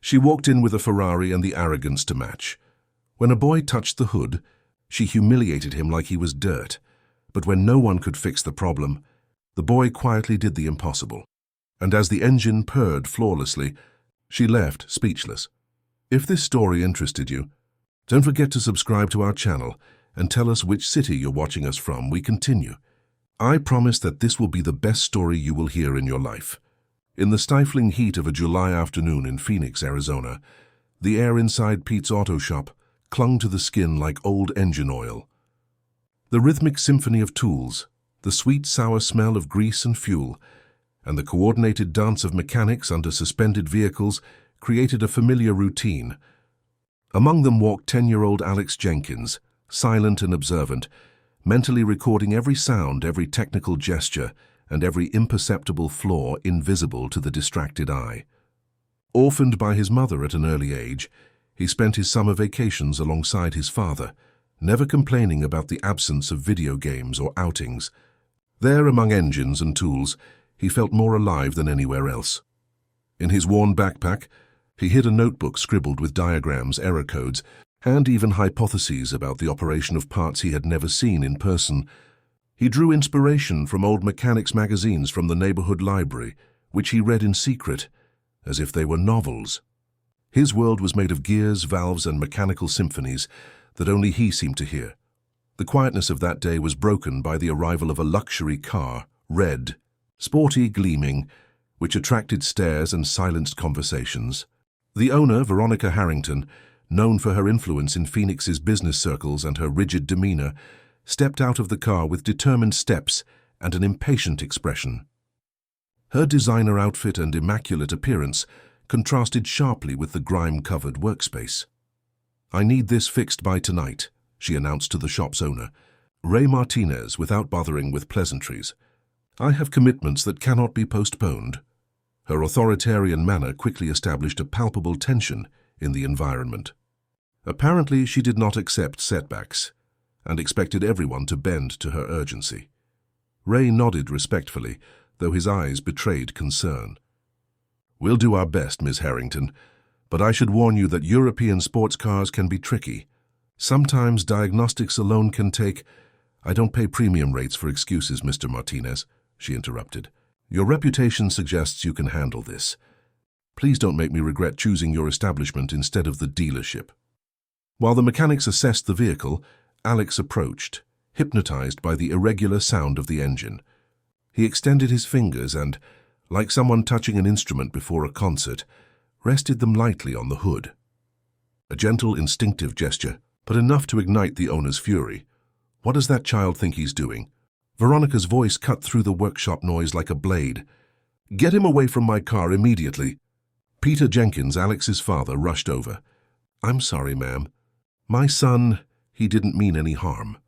She walked in with a Ferrari and the arrogance to match. When a boy touched the hood, she humiliated him like he was dirt. But when no one could fix the problem, the boy quietly did the impossible. And as the engine purred flawlessly, she left speechless. If this story interested you, don't forget to subscribe to our channel and tell us which city you're watching us from. We continue. I promise that this will be the best story you will hear in your life. In the stifling heat of a July afternoon in Phoenix, Arizona, the air inside Pete's auto shop clung to the skin like old engine oil. The rhythmic symphony of tools, the sweet sour smell of grease and fuel, and the coordinated dance of mechanics under suspended vehicles created a familiar routine. Among them walked 10-year-old Alex Jenkins, silent and observant, mentally recording every sound, every technical gesture, and every imperceptible flaw invisible to the distracted eye. Orphaned by his mother at an early age, he spent his summer vacations alongside his father, never complaining about the absence of video games or outings. There, among engines and tools, he felt more alive than anywhere else. In his worn backpack, he hid a notebook scribbled with diagrams, error codes, and even hypotheses about the operation of parts he had never seen in person. He drew inspiration from old mechanics magazines from the neighborhood library, which he read in secret, as if they were novels. His world was made of gears, valves, and mechanical symphonies that only he seemed to hear. The quietness of that day was broken by the arrival of a luxury car, red, sporty, gleaming, which attracted stares and silenced conversations. The owner, Veronica Harrington, known for her influence in Phoenix's business circles and her rigid demeanor, stepped out of the car with determined steps and an impatient expression. Her designer outfit and immaculate appearance contrasted sharply with the grime-covered workspace. "I need this fixed by tonight," she announced to the shop's owner, Ray Martinez, without bothering with pleasantries. "I have commitments that cannot be postponed." Her authoritarian manner quickly established a palpable tension in the environment. Apparently, she did not accept setbacks and expected everyone to bend to her urgency. Ray nodded respectfully, though his eyes betrayed concern. "We'll do our best, Ms. Harrington, but I should warn you that European sports cars can be tricky. Sometimes diagnostics alone can take—" "I don't pay premium rates for excuses, Mr. Martinez," she interrupted. "Your reputation suggests you can handle this. Please don't make me regret choosing your establishment instead of the dealership." While the mechanics assessed the vehicle, Alex approached, hypnotized by the irregular sound of the engine. He extended his fingers and, like someone touching an instrument before a concert, rested them lightly on the hood. A gentle, instinctive gesture, but enough to ignite the owner's fury. "What does that child think he's doing?" Veronica's voice cut through the workshop noise like a blade. "Get him away from my car immediately." Peter Jenkins, Alex's father, rushed over. "I'm sorry, ma'am. My son, he didn't mean any harm."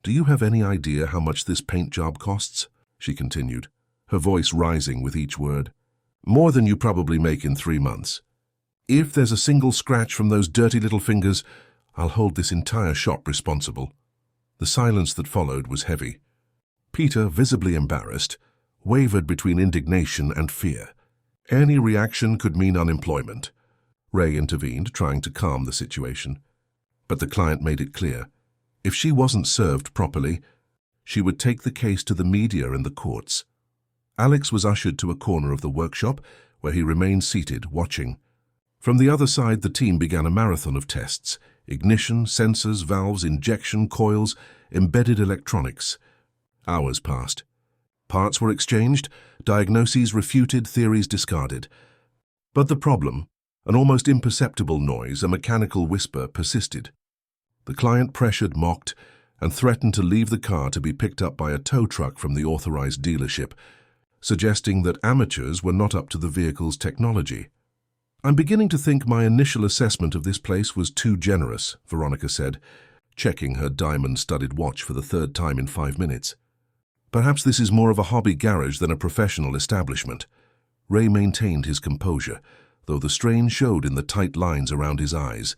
"Do you have any idea how much this paint job costs?" she continued, her voice rising with each word. "More than you probably make in 3 months. If there's a single scratch from those dirty little fingers, I'll hold this entire shop responsible." The silence that followed was heavy. Peter, visibly embarrassed, wavered between indignation and fear. Any reaction could mean unemployment. Ray intervened, trying to calm the situation. But the client made it clear, if she wasn't served properly, she would take the case to the media and the courts. Alex was ushered to a corner of the workshop, where he remained seated, watching. From the other side, the team began a marathon of tests: ignition, sensors, valves, injection coils, embedded electronics. Hours passed. Parts were exchanged, diagnoses refuted, theories discarded. But the problem, an almost imperceptible noise, a mechanical whisper, persisted. The client pressured, mocked, and threatened to leave the car to be picked up by a tow truck from the authorized dealership, suggesting that amateurs were not up to the vehicle's technology. "I'm beginning to think my initial assessment of this place was too generous," Veronica said, checking her diamond-studded watch for the 3rd time in 5 minutes. "Perhaps this is more of a hobby garage than a professional establishment." Ray maintained his composure, though the strain showed in the tight lines around his eyes.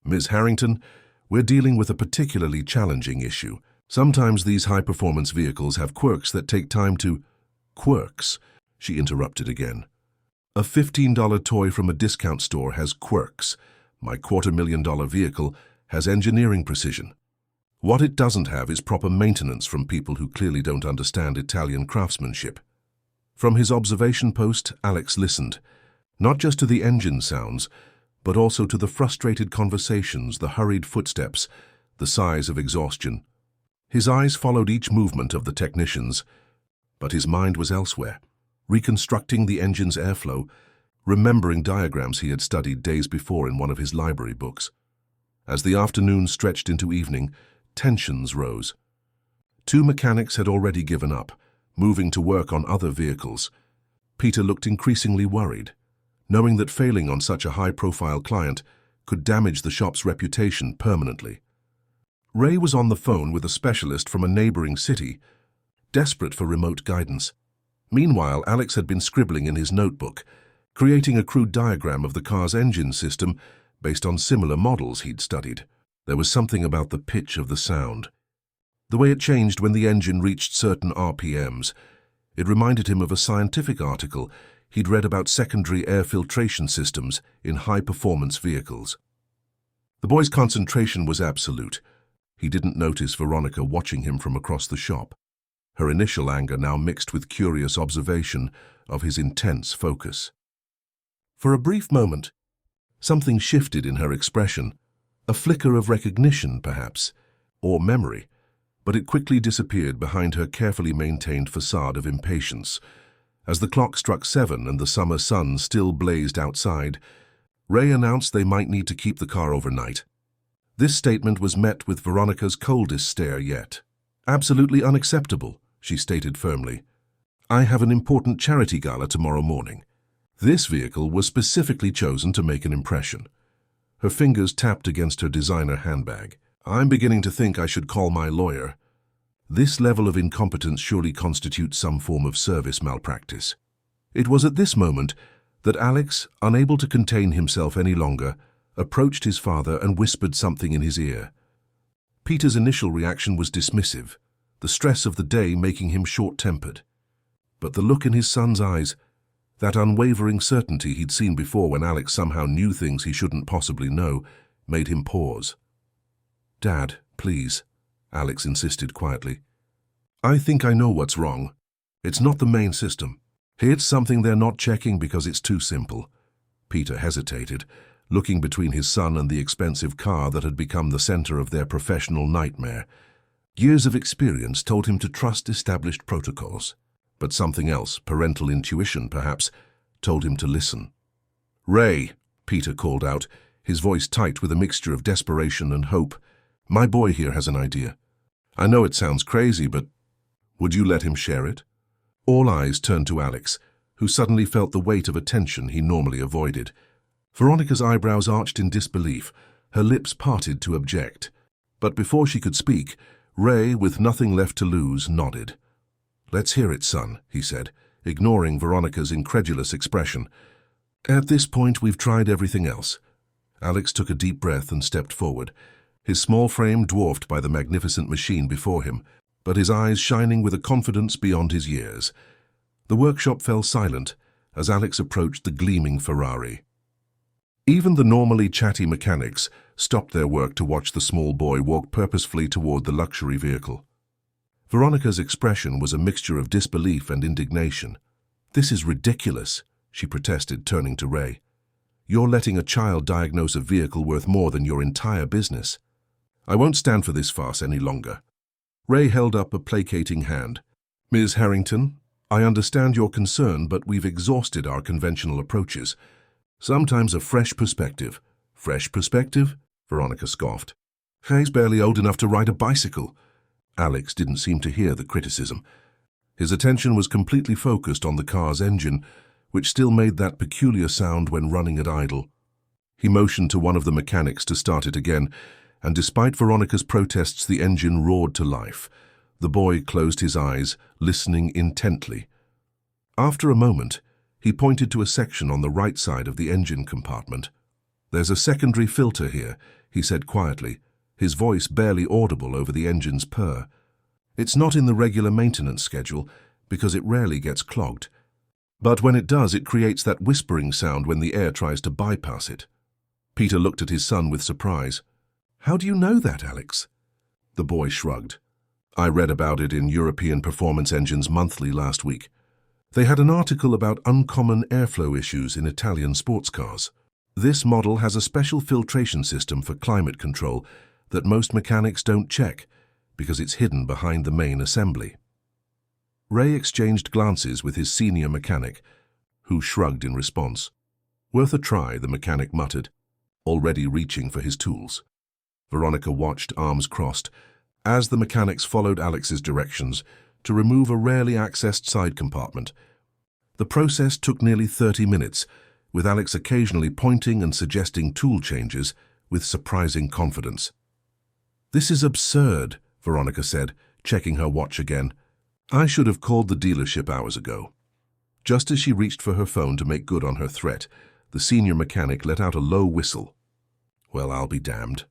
"Ms. Harrington, we're dealing with a particularly challenging issue. Sometimes these high-performance vehicles have quirks that take time to—" "Quirks?" she interrupted again. A $15 toy from a discount store has quirks. My $250,000 vehicle has engineering precision. What it doesn't have is proper maintenance from people who clearly don't understand Italian craftsmanship. From his observation post, Alex listened, not just to the engine sounds, but also to the frustrated conversations, the hurried footsteps, the sighs of exhaustion. His eyes followed each movement of the technicians, but his mind was elsewhere, reconstructing the engine's airflow, remembering diagrams he had studied days before in one of his library books. As the afternoon stretched into evening, tensions rose. Two mechanics had already given up, moving to work on other vehicles. Peter looked increasingly worried, knowing that failing on such a high-profile client could damage the shop's reputation permanently. Ray was on the phone with a specialist from a neighboring city, desperate for remote guidance. Meanwhile, Alex had been scribbling in his notebook, creating a crude diagram of the car's engine system based on similar models he'd studied. There was something about the pitch of the sound, the way it changed when the engine reached certain RPMs. It reminded him of a scientific article he'd read about secondary air filtration systems in high-performance vehicles. The boy's concentration was absolute. He didn't notice Veronica watching him from across the shop, her initial anger now mixed with curious observation of his intense focus. For a brief moment, something shifted in her expression, a flicker of recognition, perhaps, or memory, but it quickly disappeared behind her carefully maintained facade of impatience. As the clock struck 7 and the summer sun still blazed outside, Ray announced they might need to keep the car overnight. This statement was met with Veronica's coldest stare yet. "Absolutely unacceptable," she stated firmly. "I have an important charity gala tomorrow morning." This vehicle was specifically chosen to make an impression. Her fingers tapped against her designer handbag. "I'm beginning to think I should call my lawyer. This level of incompetence surely constitutes some form of service malpractice." It was at this moment that Alex, unable to contain himself any longer, approached his father and whispered something in his ear. Peter's initial reaction was dismissive, the stress of the day making him short-tempered. But the look in his son's eyes, that unwavering certainty he'd seen before when Alex somehow knew things he shouldn't possibly know, made him pause. "Dad, please," Alex insisted quietly. "I think I know what's wrong. It's not the main system. It's something they're not checking because it's too simple." Peter hesitated, looking between his son and the expensive car that had become the center of their professional nightmare. Years of experience told him to trust established protocols, but something else, parental intuition perhaps, told him to listen. "Ray," Peter called out, his voice tight with a mixture of desperation and hope, "my boy here has an idea. I know it sounds crazy, but would you let him share it?" All eyes turned to Alex, who suddenly felt the weight of attention he normally avoided. Veronica's eyebrows arched in disbelief, her lips parted to object. But before she could speak, Ray, with nothing left to lose, nodded. "Let's hear it, son," he said, ignoring Veronica's incredulous expression. "At this point, we've tried everything else." Alex took a deep breath and stepped forward, his small frame dwarfed by the magnificent machine before him, but his eyes shining with a confidence beyond his years. The workshop fell silent as Alex approached the gleaming Ferrari. Even the normally chatty mechanics stopped their work to watch the small boy walk purposefully toward the luxury vehicle. Veronica's expression was a mixture of disbelief and indignation. "This is ridiculous," she protested, turning to Ray. "You're letting a child diagnose a vehicle worth more than your entire business. I won't stand for this farce any longer." Ray held up a placating hand. "Ms. Harrington, I understand your concern, but we've exhausted our conventional approaches. Sometimes a fresh perspective." "Fresh perspective?" Veronica scoffed. "He's barely old enough to ride a bicycle." Alex didn't seem to hear the criticism. His attention was completely focused on the car's engine, which still made that peculiar sound when running at idle. He motioned to one of the mechanics to start it again, and despite Veronica's protests, the engine roared to life. The boy closed his eyes, listening intently. After a moment, he pointed to a section on the right side of the engine compartment. "There's a secondary filter here," he said quietly, his voice barely audible over the engine's purr. "It's not in the regular maintenance schedule because it rarely gets clogged. But when it does, it creates that whispering sound when the air tries to bypass it. Peter looked at his son with surprise. "How do you know that, Alex?" The boy shrugged. "I read about it in European Performance Engines Monthly last week. They had an article about uncommon airflow issues in Italian sports cars. This model has a special filtration system for climate control that most mechanics don't check because it's hidden behind the main assembly." Ray exchanged glances with his senior mechanic, who shrugged in response. "Worth a try," the mechanic muttered, already reaching for his tools. Veronica watched, arms crossed, as the mechanics followed Alex's directions to remove a rarely accessed side compartment. The process took nearly 30 minutes, with Alex occasionally pointing and suggesting tool changes with surprising confidence. "This is absurd," Veronica said, checking her watch again. "I should have called the dealership hours ago." Just as she reached for her phone to make good on her threat, the senior mechanic let out a low whistle. Well, I'll be damned.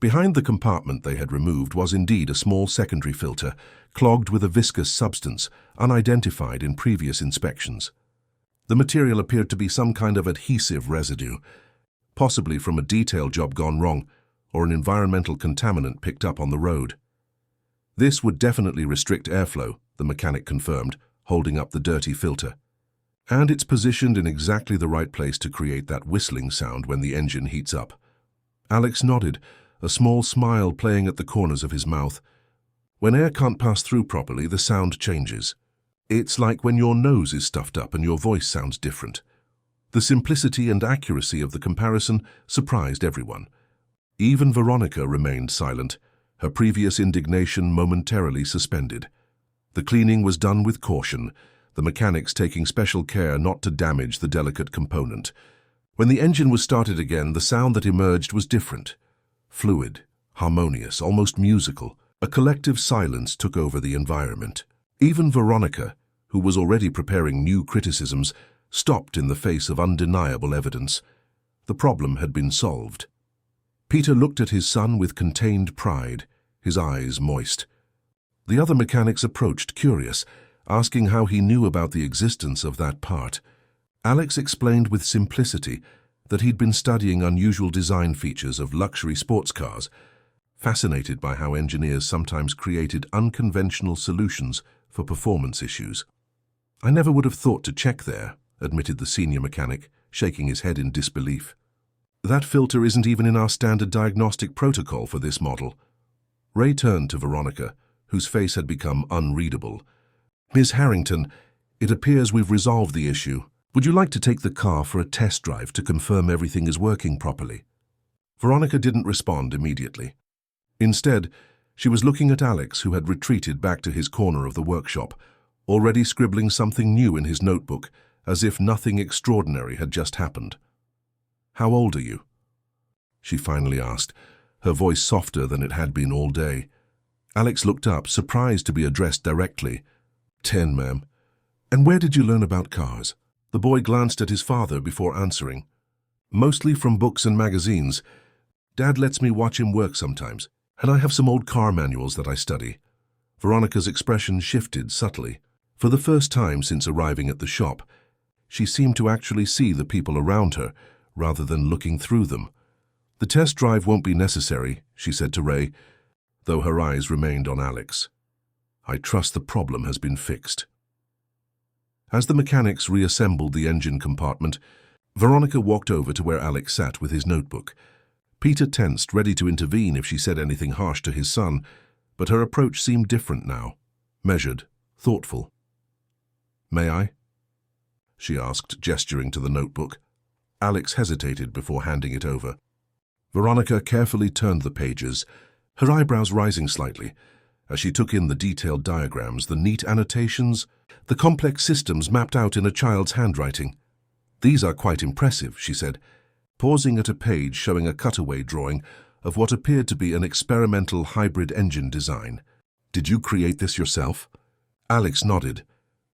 Behind the compartment they had removed was indeed a small secondary filter, clogged with a viscous substance, unidentified in previous inspections. The material appeared to be some kind of adhesive residue, possibly from a detail job gone wrong or an environmental contaminant picked up on the road. "This would definitely restrict airflow," the mechanic confirmed, holding up the dirty filter. "And it's positioned in exactly the right place to create that whistling sound when the engine heats up." Alex nodded, a small smile playing at the corners of his mouth. "When air can't pass through properly, the sound changes. It's like when your nose is stuffed up and your voice sounds different." The simplicity and accuracy of the comparison surprised everyone. Even Veronica remained silent, her previous indignation momentarily suspended. The cleaning was done with caution, the mechanics taking special care not to damage the delicate component. When the engine was started again, the sound that emerged was different. Fluid, harmonious, almost musical. A collective silence took over the environment. Even Veronica, who was already preparing new criticisms, stopped in the face of undeniable evidence. The problem had been solved. Peter looked at his son with contained pride, his eyes moist. The other mechanics approached, curious, asking how he knew about the existence of that part. Alex explained with simplicity that he'd been studying unusual design features of luxury sports cars, fascinated by how engineers sometimes created unconventional solutions for performance issues. "I never would have thought to check there," admitted the senior mechanic, shaking his head in disbelief. "That filter isn't even in our standard diagnostic protocol for this model." Ray turned to Veronica, whose face had become unreadable. "Ms. Harrington, it appears we've resolved the issue. Would you like to take the car for a test drive to confirm everything is working properly?" Veronica didn't respond immediately. Instead, she was looking at Alex, who had retreated back to his corner of the workshop, already scribbling something new in his notebook, as if nothing extraordinary had just happened. "How old are you?" she finally asked, her voice softer than it had been all day. Alex looked up, surprised to be addressed directly. 10, ma'am." "And where did you learn about cars?" The boy glanced at his father before answering. "Mostly from books and magazines. Dad lets me watch him work sometimes, and I have some old car manuals that I study." Veronica's expression shifted subtly. For the first time since arriving at the shop, she seemed to actually see the people around her, rather than looking through them. "The test drive won't be necessary," she said to Ray, though her eyes remained on Alex. "I trust the problem has been fixed." As the mechanics reassembled the engine compartment, Veronica walked over to where Alex sat with his notebook. Peter tensed, ready to intervene if she said anything harsh to his son, but her approach seemed different now, measured, thoughtful. "May I?" she asked, gesturing to the notebook. Alex hesitated before handing it over. Veronica carefully turned the pages, her eyebrows rising slightly, as she took in the detailed diagrams, the neat annotations, the complex systems mapped out in a child's handwriting. "These are quite impressive," she said, pausing at a page showing a cutaway drawing of what appeared to be an experimental hybrid engine design. "Did you create this yourself?" Alex nodded.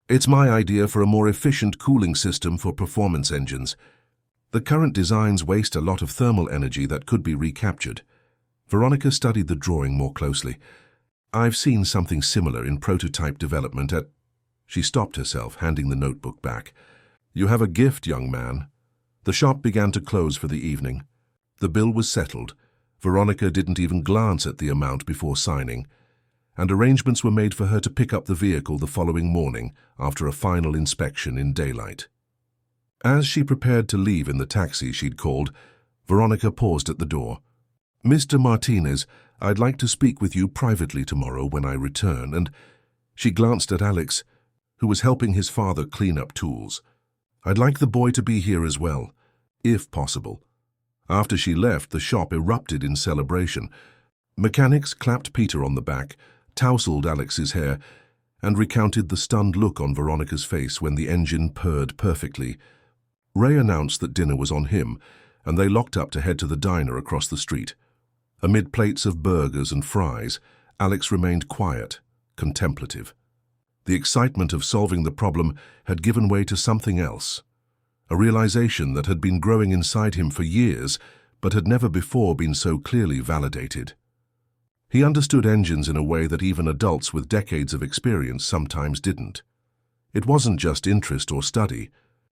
"It's my idea for a more efficient cooling system for performance engines. The current designs waste a lot of thermal energy that could be recaptured." Veronica studied the drawing more closely. "I've seen something similar in prototype development at..." She stopped herself, handing the notebook back. "You have a gift, young man." The shop began to close for the evening. The bill was settled. Veronica didn't even glance at the amount before signing, and arrangements were made for her to pick up the vehicle the following morning after a final inspection in daylight. As she prepared to leave in the taxi she'd called, Veronica paused at the door. "Mr. Martinez, I'd like to speak with you privately tomorrow when I return," and she glanced at Alex, who was helping his father clean up tools. "I'd like the boy to be here as well, if possible." After she left, the shop erupted in celebration. Mechanics clapped Peter on the back, tousled Alex's hair, and recounted the stunned look on Veronica's face when the engine purred perfectly. Ray announced that dinner was on him, and they locked up to head to the diner across the street. Amid plates of burgers and fries, Alex remained quiet, contemplative. The excitement of solving the problem had given way to something else, a realization that had been growing inside him for years, but had never before been so clearly validated. He understood engines in a way that even adults with decades of experience sometimes didn't. It wasn't just interest or study,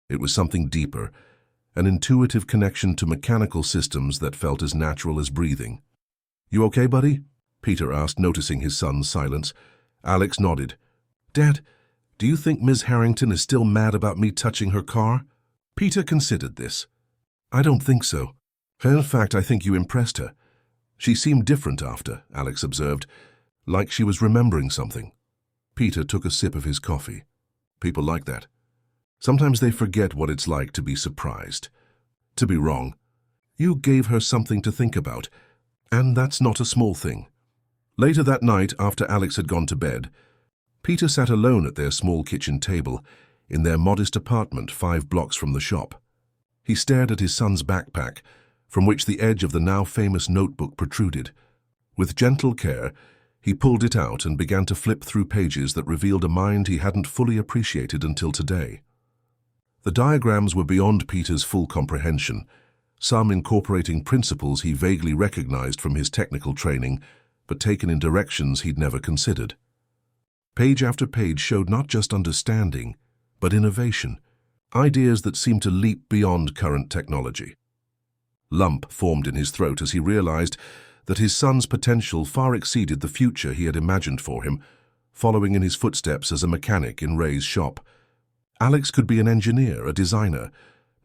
it was something deeper, an intuitive connection to mechanical systems that felt as natural as breathing. "You okay, buddy?" Peter asked, noticing his son's silence. Alex nodded. "Dad, do you think Ms. Harrington is still mad about me touching her car?" Peter considered this. "I don't think so. In fact, I think you impressed her. She seemed different after," Alex observed, like she was remembering something. Peter took a sip of his coffee. "People like that. Sometimes they forget what it's like to be surprised, to be wrong. You gave her something to think about, and that's not a small thing." Later that night, after Alex had gone to bed, Peter sat alone at their small kitchen table in their modest apartment 5 blocks from the shop. He stared at his son's backpack, from which the edge of the now famous notebook protruded. With gentle care, he pulled it out and began to flip through pages that revealed a mind he hadn't fully appreciated until today. The diagrams were beyond Peter's full comprehension, some incorporating principles he vaguely recognized from his technical training, but taken in directions he'd never considered. Page after page showed not just understanding, but innovation, ideas that seemed to leap beyond current technology. Lump formed in his throat as he realized that his son's potential far exceeded the future he had imagined for him, following in his footsteps as a mechanic in Ray's shop. Alex could be an engineer, a designer,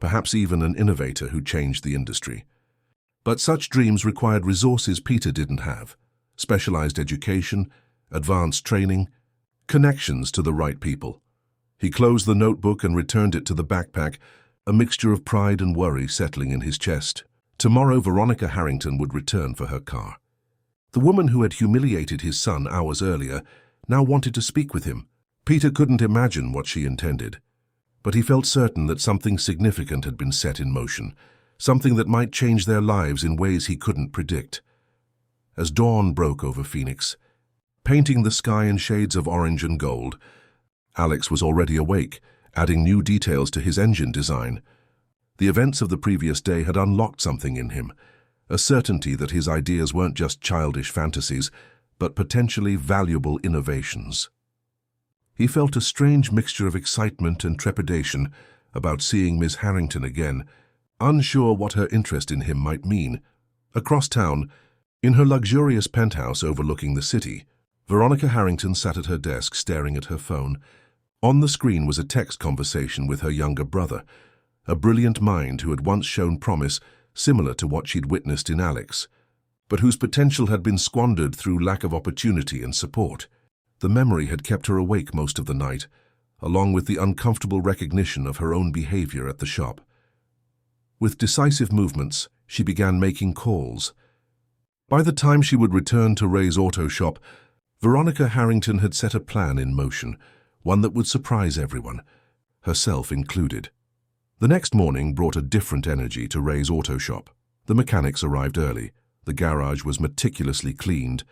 perhaps even an innovator who changed the industry. But such dreams required resources Peter didn't have: specialized education, advanced training, connections to the right people. He closed the notebook and returned it to the backpack, a mixture of pride and worry settling in his chest. Tomorrow, Veronica Harrington would return for her car. The woman who had humiliated his son hours earlier now wanted to speak with him. Peter couldn't imagine what she intended, but he felt certain that something significant had been set in motion, something that might change their lives in ways he couldn't predict. As dawn broke over Phoenix, painting the sky in shades of orange and gold, Alex was already awake, adding new details to his engine design. The events of the previous day had unlocked something in him, a certainty that his ideas weren't just childish fantasies, but potentially valuable innovations. He felt a strange mixture of excitement and trepidation about seeing Miss Harrington again, unsure what her interest in him might mean. Across town, in her luxurious penthouse overlooking the city, Veronica Harrington sat at her desk staring at her phone. On the screen was a text conversation with her younger brother, a brilliant mind who had once shown promise similar to what she'd witnessed in Alex, but whose potential had been squandered through lack of opportunity and support. The memory had kept her awake most of the night, along with the uncomfortable recognition of her own behavior at the shop. With decisive movements, she began making calls. By the time she would return to Ray's auto shop, Veronica Harrington had set a plan in motion, one that would surprise everyone, herself included. The next morning brought a different energy to Ray's auto shop. The mechanics arrived early, the garage was meticulously cleaned,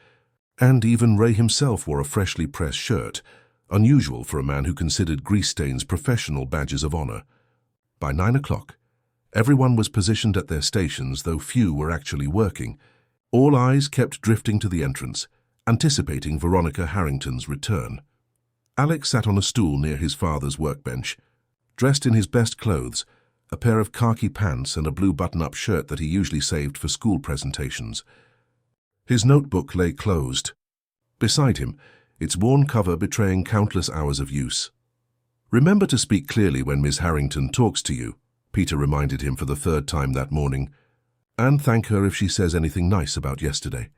and even Ray himself wore a freshly pressed shirt, unusual for a man who considered grease stains professional badges of honor. By 9 o'clock, everyone was positioned at their stations, though few were actually working. All eyes kept drifting to the entrance, anticipating Veronica Harrington's return. Alex sat on a stool near his father's workbench, dressed in his best clothes, a pair of khaki pants and a blue button-up shirt that he usually saved for school presentations. His notebook lay closed. Beside him, its worn cover betraying countless hours of use. "Remember to speak clearly when Miss Harrington talks to you," Peter reminded him for the third time that morning. "And thank her if she says anything nice about yesterday."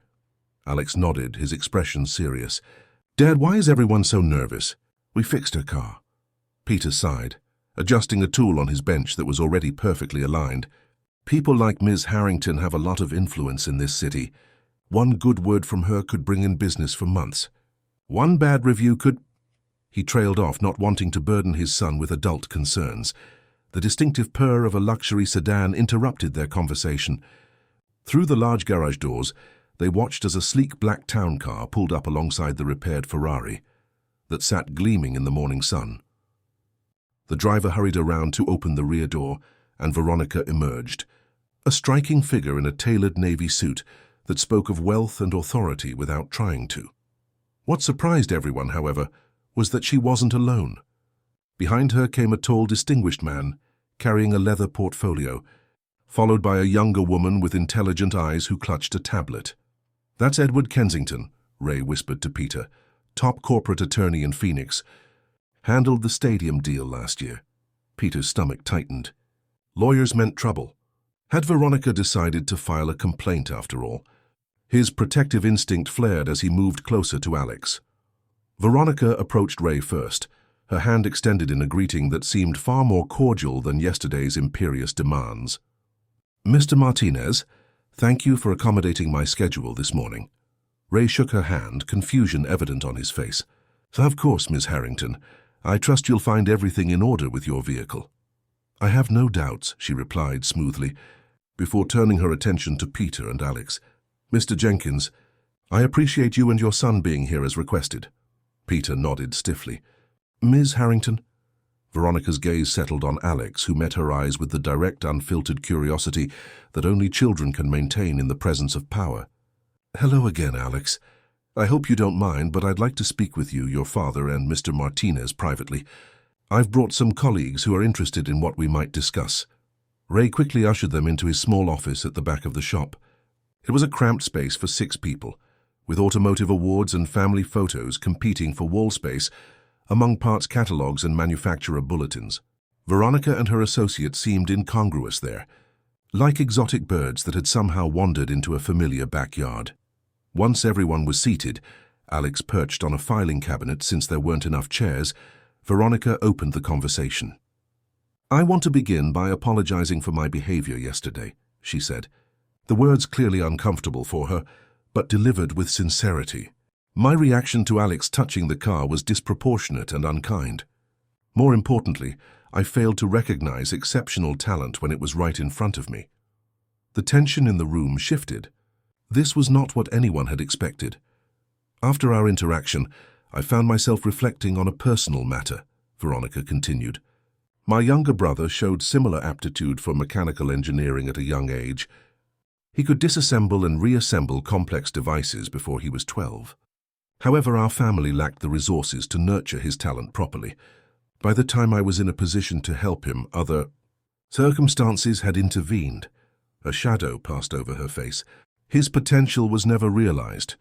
Alex nodded, his expression serious. "Dad, why is everyone so nervous? We fixed her car." Peter sighed, adjusting a tool on his bench that was already perfectly aligned. "People like Ms. Harrington have a lot of influence in this city. One good word from her could bring in business for months. One bad review could—" He trailed off, not wanting to burden his son with adult concerns. The distinctive purr of a luxury sedan interrupted their conversation. Through the large garage doors, they watched as a sleek black town car pulled up alongside the repaired Ferrari that sat gleaming in the morning sun. The driver hurried around to open the rear door, and Veronica emerged, a striking figure in a tailored navy suit that spoke of wealth and authority without trying to. What surprised everyone, however, was that she wasn't alone. Behind her came a tall, distinguished man, carrying a leather portfolio, followed by a younger woman with intelligent eyes who clutched a tablet. "That's Edward Kensington," Ray whispered to Peter, top corporate attorney in Phoenix. "Handled the stadium deal last year." Peter's stomach tightened. Lawyers meant trouble. Had Veronica decided to file a complaint after all? His protective instinct flared as he moved closer to Alex. Veronica approached Ray first, her hand extended in a greeting that seemed far more cordial than yesterday's imperious demands. "Mr. Martinez, thank you for accommodating my schedule this morning." Ray shook her hand, confusion evident on his face. "Of course, Miss Harrington. I trust you'll find everything in order with your vehicle." "I have no doubts," she replied smoothly, before turning her attention to Peter and Alex. "Mr. Jenkins, I appreciate you and your son being here as requested." Peter nodded stiffly. "Ms. Harrington?" Veronica's gaze settled on Alex, who met her eyes with the direct, unfiltered curiosity that only children can maintain in the presence of power. "Hello again, Alex. I hope you don't mind, but I'd like to speak with you, your father, and Mr. Martinez privately. I've brought some colleagues who are interested in what we might discuss." Ray quickly ushered them into his small office at the back of the shop. It was a cramped space for 6 people, with automotive awards and family photos competing for wall space among parts catalogs and manufacturer bulletins. Veronica and her associate seemed incongruous there, like exotic birds that had somehow wandered into a familiar backyard. Once everyone was seated, Alex perched on a filing cabinet since there weren't enough chairs, Veronica opened the conversation. "I want to begin by apologizing for my behavior yesterday," she said. The words clearly uncomfortable for her, but delivered with sincerity. "My reaction to Alex touching the car was disproportionate and unkind. More importantly, I failed to recognize exceptional talent when it was right in front of me." The tension in the room shifted. This was not what anyone had expected. "After our interaction, I found myself reflecting on a personal matter," Veronica continued. "My younger brother showed similar aptitude for mechanical engineering at a young age. He could disassemble and reassemble complex devices before he was 12. However, our family lacked the resources to nurture his talent properly. By the time I was in a position to help him, other circumstances had intervened." A shadow passed over her face. "His potential was never realized."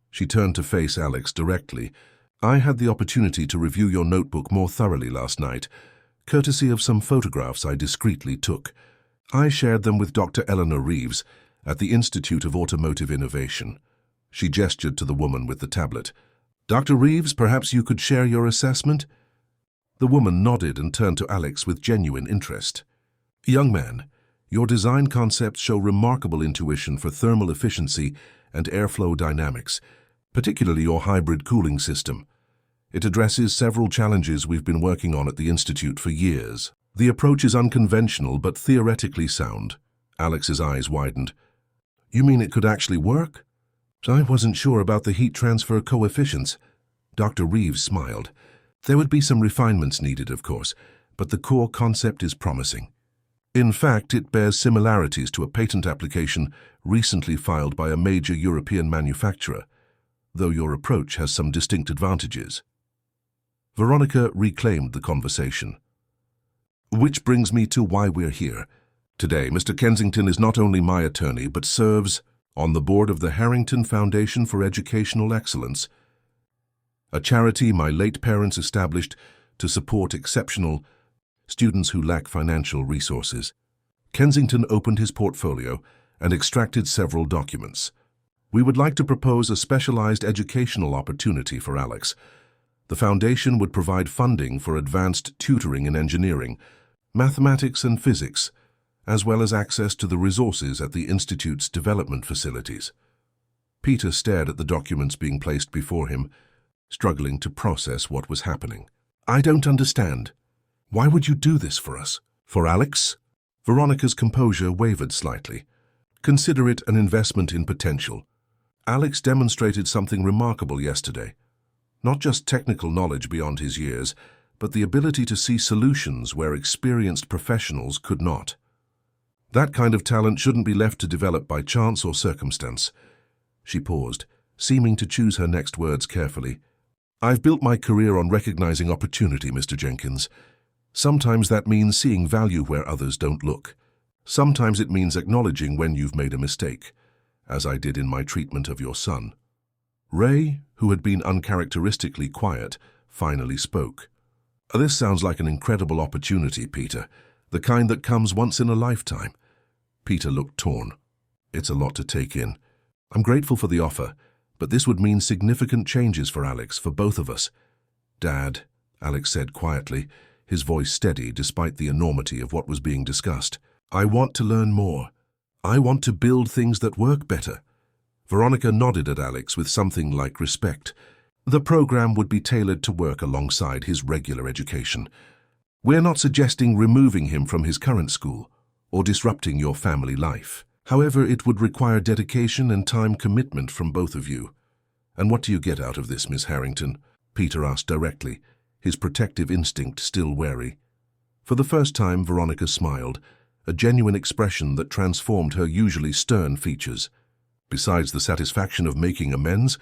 She turned to face Alex directly. "I had the opportunity to review your notebook more thoroughly last night, courtesy of some photographs I discreetly took. I shared them with Dr. Eleanor Reeves at the Institute of Automotive Innovation." She gestured to the woman with the tablet. "Dr. Reeves, perhaps you could share your assessment?" The woman nodded and turned to Alex with genuine interest. "Young man, your design concepts show remarkable intuition for thermal efficiency and airflow dynamics, particularly your hybrid cooling system. It addresses several challenges we've been working on at the Institute for years. The approach is unconventional but theoretically sound." Alex's eyes widened. "You mean it could actually work?" "I wasn't sure about the heat transfer coefficients." Dr. Reeves smiled. "There would be some refinements needed, of course, but the core concept is promising. In fact, it bears similarities to a patent application recently filed by a major European manufacturer, though your approach has some distinct advantages." Veronica reclaimed the conversation. Which brings me to why we're here. Today, Mr. Kensington is not only my attorney, but serves on the board of the Harrington Foundation for Educational Excellence, a charity my late parents established to support exceptional students who lack financial resources. Kensington opened his portfolio and extracted several documents. We would like to propose a specialized educational opportunity for Alex. The foundation would provide funding for advanced tutoring in engineering, mathematics and physics, as well as access to the resources at the Institute's development facilities. Peter stared at the documents being placed before him, struggling to process what was happening. I don't understand. Why would you do this for us? For Alex? Veronica's composure wavered slightly. Consider it an investment in potential. Alex demonstrated something remarkable yesterday. Not just technical knowledge beyond his years, but the ability to see solutions where experienced professionals could not. That kind of talent shouldn't be left to develop by chance or circumstance. She paused, seeming to choose her next words carefully. I've built my career on recognizing opportunity, Mr. Jenkins. Sometimes that means seeing value where others don't look. Sometimes it means acknowledging when you've made a mistake, as I did in my treatment of your son. Ray, who had been uncharacteristically quiet, finally spoke. This sounds like an incredible opportunity, Peter, the kind that comes once in a lifetime. Peter looked torn. It's a lot to take in. I'm grateful for the offer, but this would mean significant changes for Alex, for both of us. Dad, Alex said quietly, his voice steady despite the enormity of what was being discussed. I want to learn more. I want to build things that work better. Veronica nodded at Alex with something like respect. The program would be tailored to work alongside his regular education. We're not suggesting removing him from his current school or disrupting your family life. However, it would require dedication and time commitment from both of you. And what do you get out of this, Miss Harrington? Peter asked directly, his protective instinct still wary. For the first time, Veronica smiled, a genuine expression that transformed her usually stern features. Besides the satisfaction of making amends,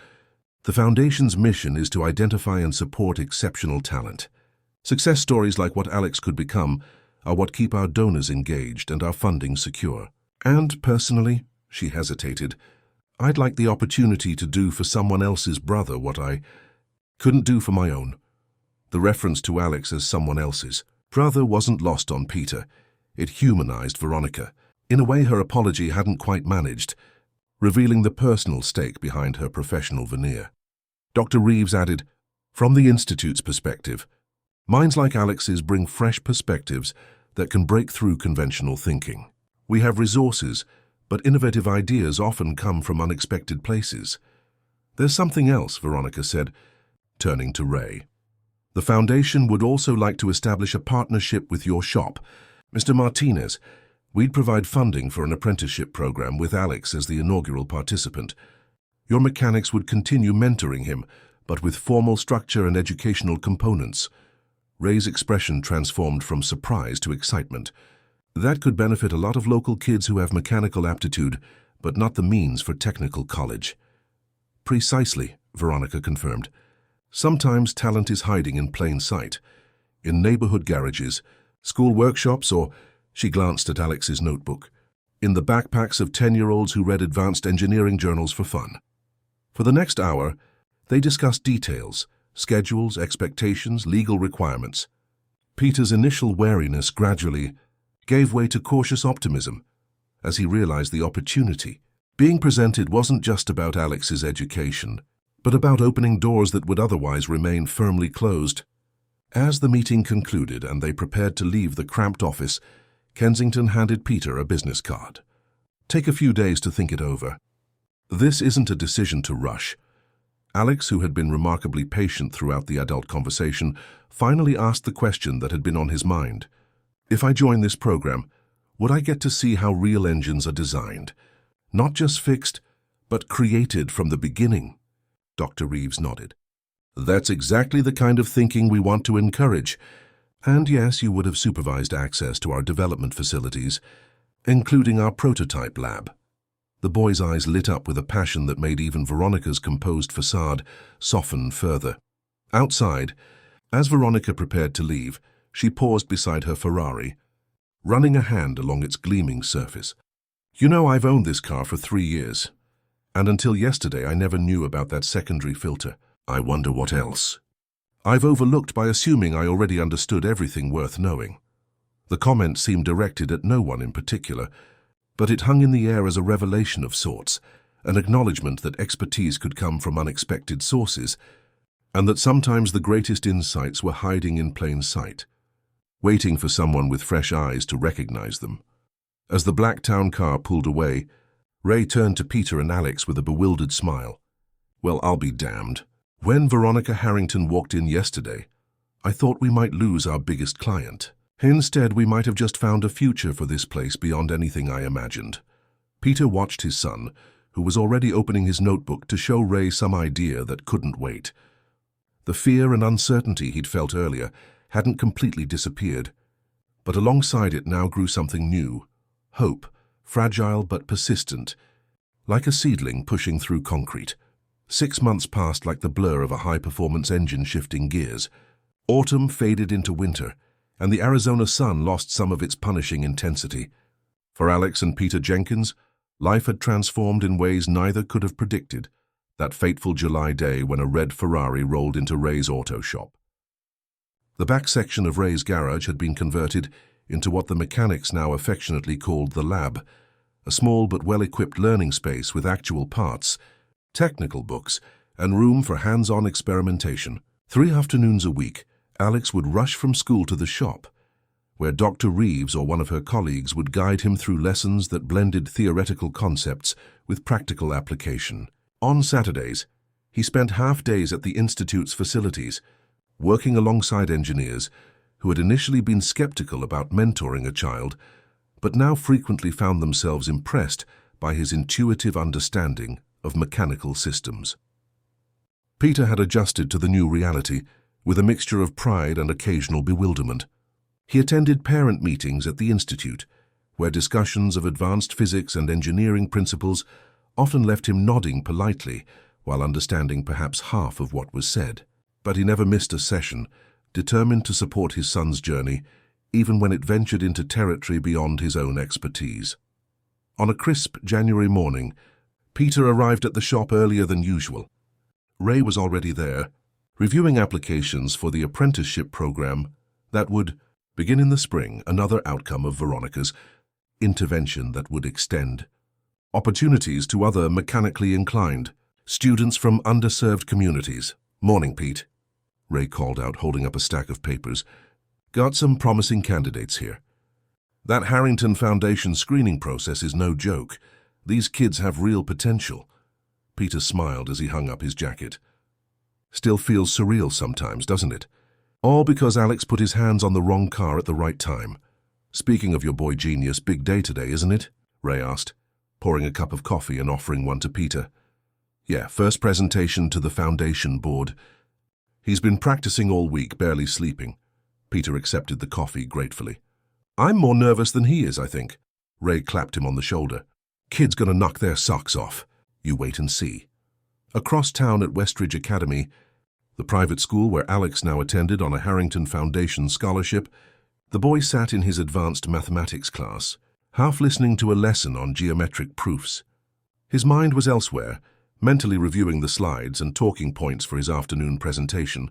the Foundation's mission is to identify and support exceptional talent. Success stories like what Alex could become are what keep our donors engaged and our funding secure. And personally, she hesitated, I'd like the opportunity to do for someone else's brother what I couldn't do for my own. The reference to Alex as someone else's brother wasn't lost on Peter. It humanized Veronica, in a way her apology hadn't quite managed, revealing the personal stake behind her professional veneer. Dr. Reeves added, from the Institute's perspective, minds like Alex's bring fresh perspectives that can break through conventional thinking. We have resources, but innovative ideas often come from unexpected places. There's something else, Veronica said, turning to Ray. The Foundation would also like to establish a partnership with your shop. Mr. Martinez, we'd provide funding for an apprenticeship program with Alex as the inaugural participant. Your mechanics would continue mentoring him, but with formal structure and educational components. Ray's expression transformed from surprise to excitement. That could benefit a lot of local kids who have mechanical aptitude, but not the means for technical college. Precisely, Veronica confirmed. Sometimes talent is hiding in plain sight, in neighborhood garages, school workshops, or, she glanced at Alex's notebook, in the backpacks of 10-year-olds who read advanced engineering journals for fun. For the next hour, they discussed details, schedules, expectations, legal requirements. Peter's initial wariness gradually gave way to cautious optimism as he realized the opportunity being presented wasn't just about Alex's education, but about opening doors that would otherwise remain firmly closed. As the meeting concluded and they prepared to leave the cramped office, Kensington handed Peter a business card. Take a few days to think it over. This isn't a decision to rush. Alex, who had been remarkably patient throughout the adult conversation, finally asked the question that had been on his mind. If I join this program, would I get to see how real engines are designed? Not just fixed, but created from the beginning. Dr. Reeves nodded. That's exactly the kind of thinking we want to encourage. And yes, you would have supervised access to our development facilities, including our prototype lab. The boy's eyes lit up with a passion that made even Veronica's composed facade soften further. Outside, As Veronica prepared to leave, she paused beside her Ferrari, running a hand along its gleaming surface. "You know, I've owned this car for 3 years, and until yesterday I never knew about that secondary filter. I wonder what else I've overlooked by assuming I already understood everything worth knowing." The comment seemed directed at no one in particular, but it hung in the air as a revelation of sorts, an acknowledgement that expertise could come from unexpected sources, and that sometimes the greatest insights were hiding in plain sight, waiting for someone with fresh eyes to recognize them. As the black town car pulled away, Ray turned to Peter and Alex with a bewildered smile. "Well, I'll be damned. When Veronica Harrington walked in yesterday, I thought we might lose our biggest client. Instead, we might have just found a future for this place beyond anything I imagined." Peter watched his son, who was already opening his notebook to show Ray some idea that couldn't wait. The fear and uncertainty he'd felt earlier hadn't completely disappeared, but alongside it now grew something new: hope, fragile but persistent, like a seedling pushing through concrete. 6 months passed like the blur of a high-performance engine shifting gears. Autumn faded into winter, and the Arizona sun lost some of its punishing intensity. For Alex and Peter Jenkins, life had transformed in ways neither could have predicted, that fateful July day when a red Ferrari rolled into Ray's auto shop. The back section of Ray's garage had been converted into what the mechanics now affectionately called the lab, a small but well-equipped learning space with actual parts, technical books, and room for hands-on experimentation. 3 afternoons a week, Alex would rush from school to the shop, where Dr. Reeves or one of her colleagues would guide him through lessons that blended theoretical concepts with practical application. On Saturdays, he spent half-days at the Institute's facilities, working alongside engineers who had initially been skeptical about mentoring a child, but now frequently found themselves impressed by his intuitive understanding of mechanical systems. Peter had adjusted to the new reality with a mixture of pride and occasional bewilderment. He attended parent meetings at the Institute, where discussions of advanced physics and engineering principles often left him nodding politely while understanding perhaps half of what was said. But he never missed a session, determined to support his son's journey, even when it ventured into territory beyond his own expertise. On a crisp January morning, Peter arrived at the shop earlier than usual. Ray was already there, reviewing applications for the apprenticeship program that would begin in the spring, another outcome of Veronica's intervention that would extend opportunities to other mechanically inclined students from underserved communities. "Morning, Pete," Ray called out, holding up a stack of papers. "Got some promising candidates here. That Harrington Foundation screening process is no joke. These kids have real potential." Peter smiled as he hung up his jacket. "Still feels surreal sometimes, doesn't it? All because Alex put his hands on the wrong car at the right time. Speaking of your boy genius, big day today, isn't it?" Ray asked, pouring a cup of coffee and offering one to Peter. "Yeah, first presentation to the foundation board. He's been practicing all week, barely sleeping." Peter accepted the coffee gratefully. "I'm more nervous than he is, I think." Ray clapped him on the shoulder. "Kid's gonna knock their socks off. You wait and see." Across town at Westridge Academy, the private school where Alex now attended on a Harrington Foundation scholarship, the boy sat in his advanced mathematics class, half listening to a lesson on geometric proofs. His mind was elsewhere, mentally reviewing the slides and talking points for his afternoon presentation.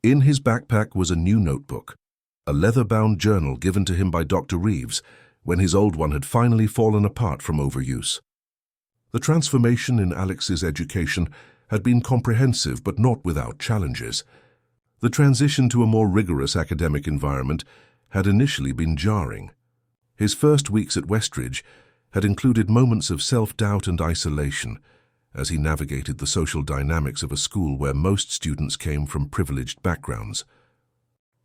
In his backpack was a new notebook, a leather-bound journal given to him by Dr. Reeves when his old one had finally fallen apart from overuse. The transformation in Alex's education had been comprehensive but not without challenges. The transition to a more rigorous academic environment had initially been jarring. His first weeks at Westridge had included moments of self-doubt and isolation as he navigated the social dynamics of a school where most students came from privileged backgrounds.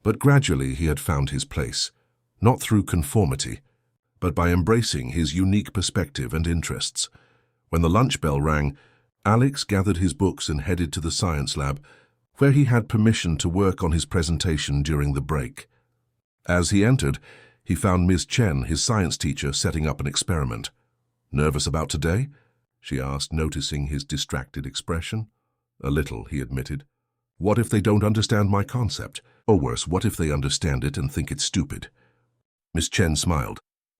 But gradually he had found his place, not through conformity, but by embracing his unique perspective and interests. When the lunch bell rang, Alex gathered his books and headed to the science lab, where he had permission to work on his presentation during the break. As he entered, he found Ms. Chen, his science teacher, setting up an experiment. "Nervous about today?" she asked, noticing his distracted expression. "A little," he admitted. What if they don't understand my concept? Or worse, what if they understand it and think it's stupid? Miss Chen smiled.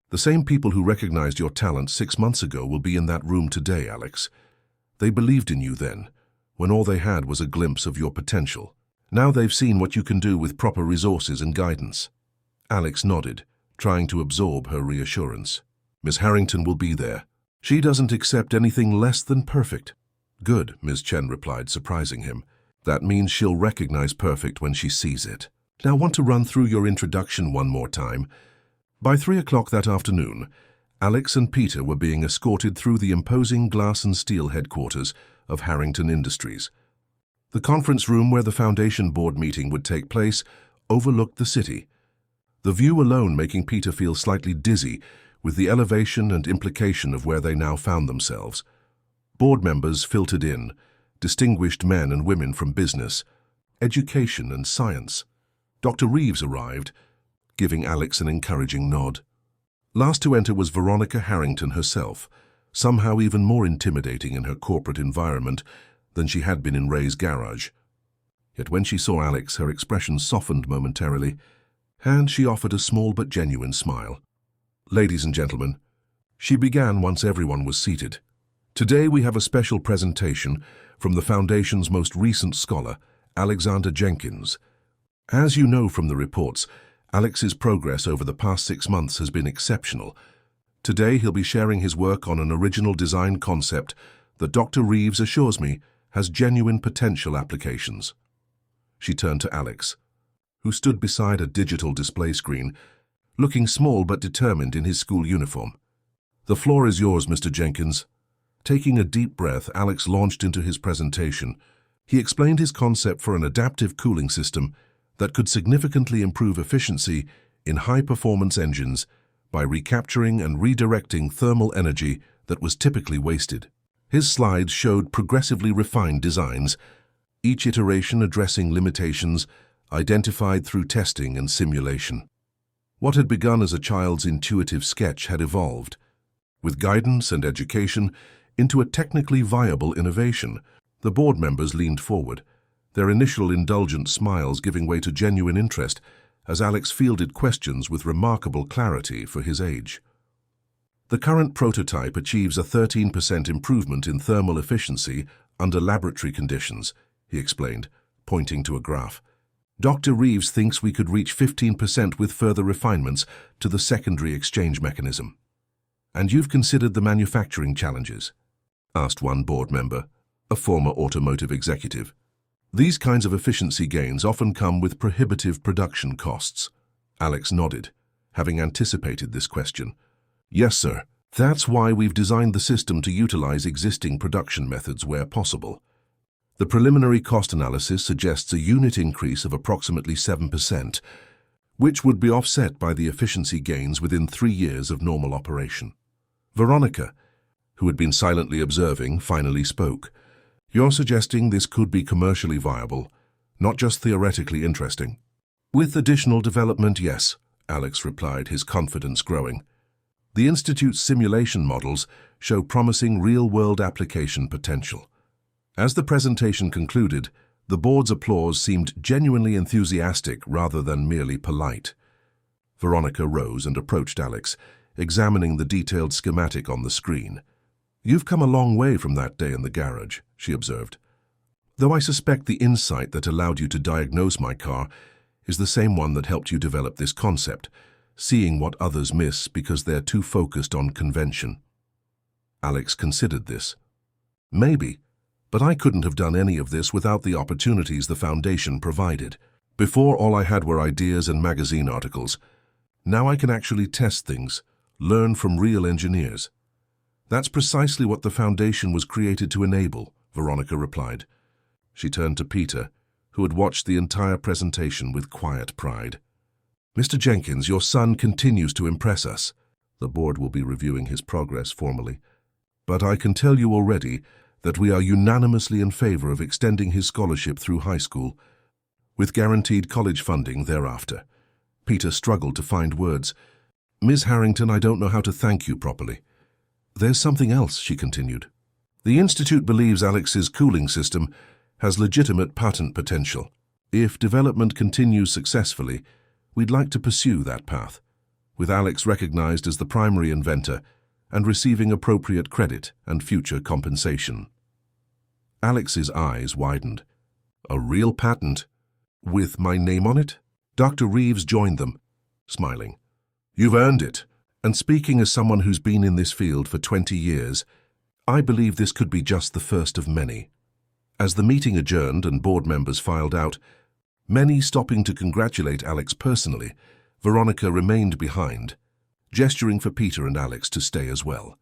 The same people who recognized your talent 6 months ago will be in that room today, Alex. They believed in you then, when all they had was a glimpse of your potential. Now they've seen what you can do with proper resources and guidance. Alex nodded, trying to absorb her reassurance. Miss Harrington will be there. She doesn't accept anything less than perfect. Good, Ms. Chen replied, surprising him. That means she'll recognize perfect when she sees it. Now want to run through your introduction one more time. By 3 o'clock that afternoon, Alex and Peter were being escorted through the imposing glass and steel headquarters of Harrington Industries. The conference room where the Foundation Board meeting would take place overlooked the city, the view alone making Peter feel slightly dizzy with the elevation and implication of where they now found themselves. Board members filtered in, distinguished men and women from business, education and science. Dr. Reeves arrived, giving Alex an encouraging nod. Last to enter was Veronica Harrington herself, somehow even more intimidating in her corporate environment than she had been in Ray's garage. Yet when she saw Alex, her expression softened momentarily, and she offered a small but genuine smile. Ladies and gentlemen, she began once everyone was seated. Today we have a special presentation from the Foundation's most recent scholar, Alexander Jenkins. As you know from the reports, Alex's progress over the past 6 months has been exceptional. Today he'll be sharing his work on an original design concept that Dr. Reeves assures me has genuine potential applications. She turned to Alex, who stood beside a digital display screen, looking small but determined in his school uniform. The floor is yours, Mr. Jenkins. Taking a deep breath, Alex launched into his presentation. He explained his concept for an adaptive cooling system that could significantly improve efficiency in high-performance engines by recapturing and redirecting thermal energy that was typically wasted. His slides showed progressively refined designs, each iteration addressing limitations identified through testing and simulation. What had begun as a child's intuitive sketch had evolved, with guidance and education, into a technically viable innovation. The board members leaned forward, their initial indulgent smiles giving way to genuine interest as Alex fielded questions with remarkable clarity for his age. The current prototype achieves a 13% improvement in thermal efficiency under laboratory conditions, he explained, pointing to a graph. Dr. Reeves thinks we could reach 15% with further refinements to the secondary exchange mechanism. And you've considered the manufacturing challenges? Asked one board member, a former automotive executive. These kinds of efficiency gains often come with prohibitive production costs. Alex nodded, having anticipated this question. Yes, sir. That's why we've designed the system to utilize existing production methods where possible. The preliminary cost analysis suggests a unit increase of approximately 7%, which would be offset by the efficiency gains within 3 years of normal operation. Veronica, who had been silently observing, finally spoke. You're suggesting this could be commercially viable, not just theoretically interesting? With additional development, yes, Alex replied, his confidence growing. The Institute's simulation models show promising real-world application potential. As the presentation concluded, the board's applause seemed genuinely enthusiastic rather than merely polite. Veronica rose and approached Alex, examining the detailed schematic on the screen. You've come a long way from that day in the garage, she observed. Though I suspect the insight that allowed you to diagnose my car is the same one that helped you develop this concept, seeing what others miss because they're too focused on convention. Alex considered this. Maybe, but I couldn't have done any of this without the opportunities the Foundation provided. Before, all I had were ideas and magazine articles. Now I can actually test things, learn from real engineers. That's precisely what the Foundation was created to enable, Veronica replied. She turned to Peter, who had watched the entire presentation with quiet pride. Mr. Jenkins, your son continues to impress us. The board will be reviewing his progress formally. But I can tell you already that we are unanimously in favor of extending his scholarship through high school, with guaranteed college funding thereafter. Peter struggled to find words. Ms. Harrington, I don't know how to thank you properly. There's something else, she continued. The Institute believes Alex's cooling system has legitimate patent potential. If development continues successfully, we'd like to pursue that path, with Alex recognized as the primary inventor and receiving appropriate credit and future compensation. Alex's eyes widened. A real patent? With my name on it? Dr. Reeves joined them, smiling. You've earned it, and speaking as someone who's been in this field for 20 years, I believe this could be just the first of many. As the meeting adjourned and board members filed out, many stopping to congratulate Alex personally, Veronica remained behind, gesturing for Peter and Alex to stay as well.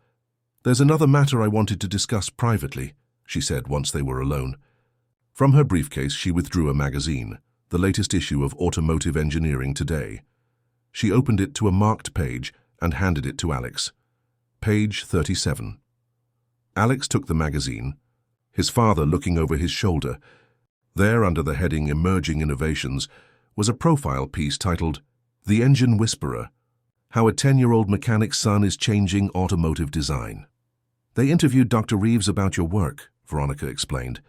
There's another matter I wanted to discuss privately, she said once they were alone. From her briefcase, she withdrew a magazine, the latest issue of Automotive Engineering Today. She opened it to a marked page and handed it to Alex. Page 37. Alex took the magazine, his father looking over his shoulder. There, under the heading Emerging Innovations, was a profile piece titled The Engine Whisperer, How a 10-year-old Mechanic's Son is Changing Automotive Design. They interviewed Dr. Reeves about your work, Veronica explained.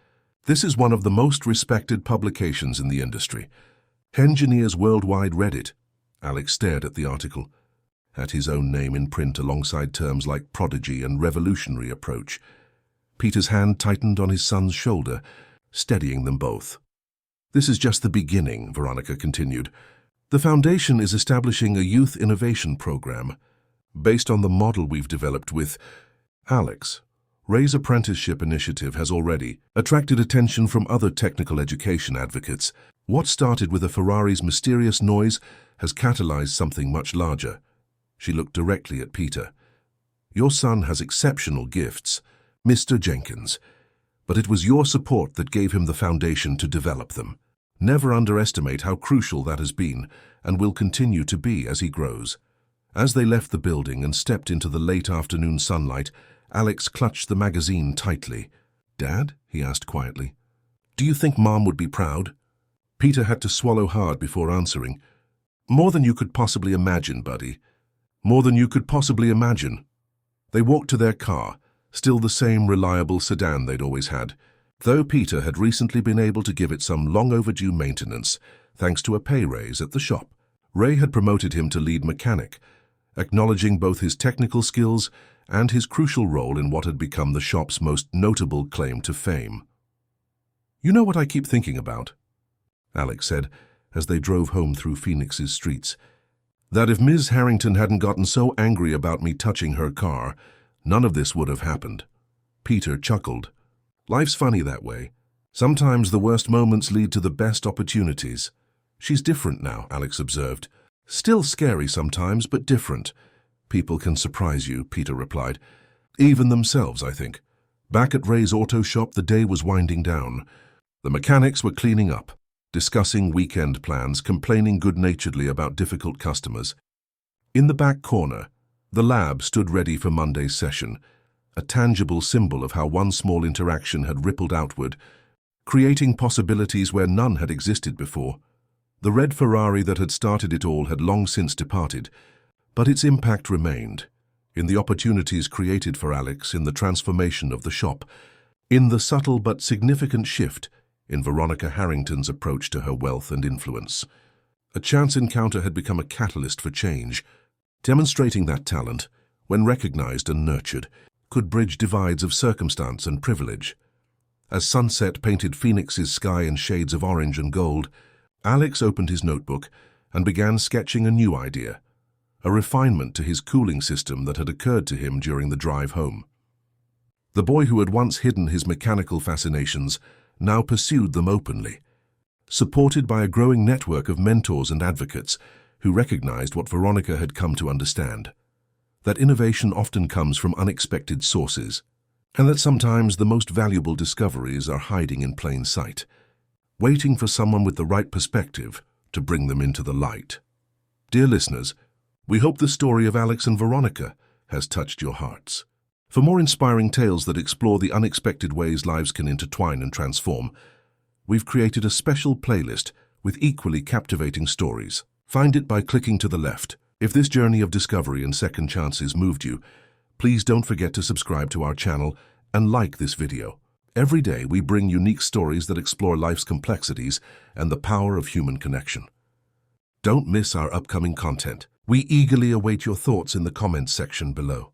This is one of the most respected publications in the industry. Engineers worldwide read it. Alex stared at the article, at his own name in print alongside terms like prodigy and revolutionary approach. Peter's hand tightened on his son's shoulder, steadying them both. This is just the beginning, Veronica continued. The Foundation is establishing a youth innovation program based on the model we've developed with Alex. Ray's apprenticeship initiative has already attracted attention from other technical education advocates. What started with a Ferrari's mysterious noise has catalyzed something much larger. She looked directly at Peter. Your son has exceptional gifts, Mr. Jenkins, but it was your support that gave him the foundation to develop them. Never underestimate how crucial that has been and will continue to be as he grows. As they left the building and stepped into the late afternoon sunlight, Alex clutched the magazine tightly. Dad? He asked quietly. Do you think Mom would be proud? Peter had to swallow hard before answering. More than you could possibly imagine, buddy. More than you could possibly imagine. They walked to their car, still the same reliable sedan they'd always had, though Peter had recently been able to give it some long-overdue maintenance, thanks to a pay raise at the shop. Ray had promoted him to lead mechanic, acknowledging both his technical skills and his crucial role in what had become the shop's most notable claim to fame. You know what I keep thinking about? Alex said, as they drove home through Phoenix's streets. That if Ms. Harrington hadn't gotten so angry about me touching her car, none of this would have happened. Peter chuckled. Life's funny that way. Sometimes the worst moments lead to the best opportunities. She's different now, Alex observed. Still scary sometimes, but different. People can surprise you, Peter replied. Even themselves, I think. Back at Ray's auto shop, the day was winding down. The mechanics were cleaning up, discussing weekend plans, complaining good-naturedly about difficult customers. In the back corner, the lab stood ready for Monday's session, a tangible symbol of how one small interaction had rippled outward, creating possibilities where none had existed before. The red Ferrari that had started it all had long since departed, but its impact remained, in the opportunities created for Alex in the transformation of the shop, in the subtle but significant shift in Veronica Harrington's approach to her wealth and influence. A chance encounter had become a catalyst for change, demonstrating that talent, when recognized and nurtured, could bridge divides of circumstance and privilege. As sunset painted Phoenix's sky in shades of orange and gold, Alex opened his notebook and began sketching a new idea, a refinement to his cooling system that had occurred to him during the drive home. The boy who had once hidden his mechanical fascinations now pursued them openly, supported by a growing network of mentors and advocates who recognized what Veronica had come to understand, that innovation often comes from unexpected sources, and that sometimes the most valuable discoveries are hiding in plain sight, waiting for someone with the right perspective to bring them into the light. Dear listeners, we hope the story of Alex and Veronica has touched your hearts. For more inspiring tales that explore the unexpected ways lives can intertwine and transform, we've created a special playlist with equally captivating stories. Find it by clicking to the left. If this journey of discovery and second chances moved you, please don't forget to subscribe to our channel and like this video. Every day we bring unique stories that explore life's complexities and the power of human connection. Don't miss our upcoming content. We eagerly await your thoughts in the comments section below.